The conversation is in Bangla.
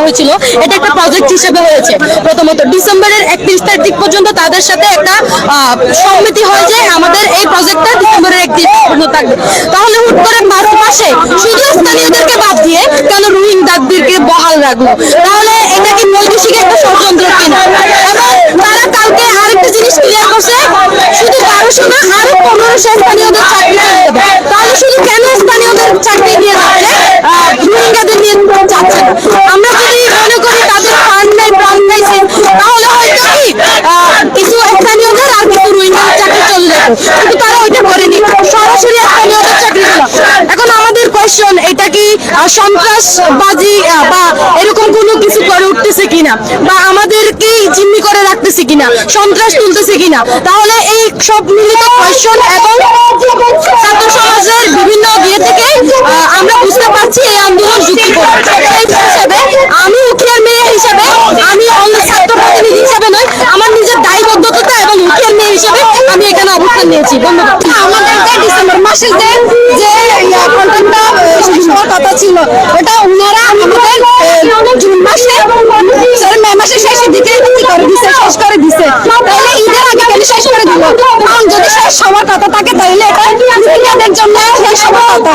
দেওয়া হয়েছিল, এটা একটা প্রজেক্ট হিসেবে হয়েছে। প্রথমত ডিসেম্বরের 31 তারিখ পর্যন্ত তাদের সাথে একটা সম্মতি হয় যে আমাদের এই প্রজেক্টটা ডিসেম্বরের 31 পর্যন্ত থাকবে। তাহলে হুট করে মাসে শুধু স্থানীয়দেরকে বাদ দিয়ে কেন রোহিঙ্গাদেরকে বহাল রাখলো? তাহলে এটা কি বৈদেশিক একটা ষড়যন্ত্র কিনা? এবং তারা কালকে আরেকটা জিনিস ক্লিয়ার করছে, শুধু 1200 না আরো 1500 স্থানীয়দের চাকরি দেবে। তাহলে শুধু কেন স্থানীয়দের চাকরি দিয়ে যাচ্ছে, রোহিঙ্গাদের নিয়ে যাচ্ছে না? আমরা যদি মনে করি তাদের ফান্ড নাই প্রাণ নাই, তাহলে হয়তো কি কিছু স্থানীয়দের আর কিছু রোহিঙ্গাদের চাকরি চলে যেত, কিন্তু তারা ওইটা করেনি, সরাসরি স্থানীয়দের চাকরি দিল। এখন আমাদের কোয়েশ্চন, এটা কি সন্ত্রাসবাজি বা এরকম কোনো কিছু করে উঠতেছে কিনা, বা আমাদেরকে জিম্মি করে রাখতেছে কিনা, সন্ত্রাস তুলতেছে কিনা? তাহলে এই সব মিলিত কোয়েশ্চন এবং ছাত্র সমাজের বিভিন্ন দিক থেকে আমরা বুঝতে পারছি এই আন্দোলন যুক্তিপূর্ণ। সেই হিসাবে আমি উখিয়ার মেয়ে হিসাবে, আমি অন্য ছাত্র প্রতিনিধি হিসাবে নয়, আমার নিজের দায়বদ্ধতা এবং উখিয়ার মেয়ে হিসাবে আমি এখানে অবস্থান নিয়েছি। ধন্যবাদ। আমাদের যে ডিসেম্বর মাসের যে কন্টেন্টটা শেষ হওয়ার কথা ছিল, ওটা ওনারা আমাদের জুন মাসে মে মাসের শেষের দিকে শেষ করে দিছে। তাহলে ঈদের আগে কেন শেষ করে দিল? কারণ যদি শেষ হওয়ার কথা থাকে তাহলে এটা জন্য শেষ হওয়ার কথা।